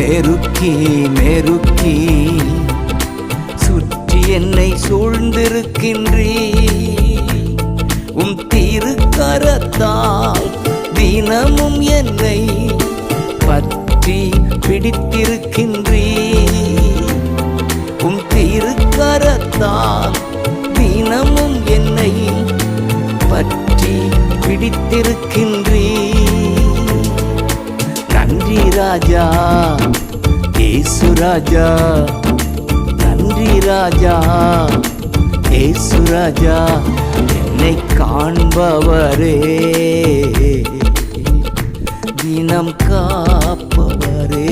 நெருக்கி நெருக்கி சுற்றி என்னை சூழ்ந்திருக்கின்றீ. திருக்கரத்தால் தினமும் என்னை பற்றி பிடித்திருக்கின்றீ. திருக்கரத்தால் தினமும் என்னை பற்றி பிடித்திருக்கின்றீ. நன்றி ராஜா இயேசு ராஜா, நன்றி ராஜா இயேசு ராஜா, என்னை காண்பவரே தினம் காப்பவரே.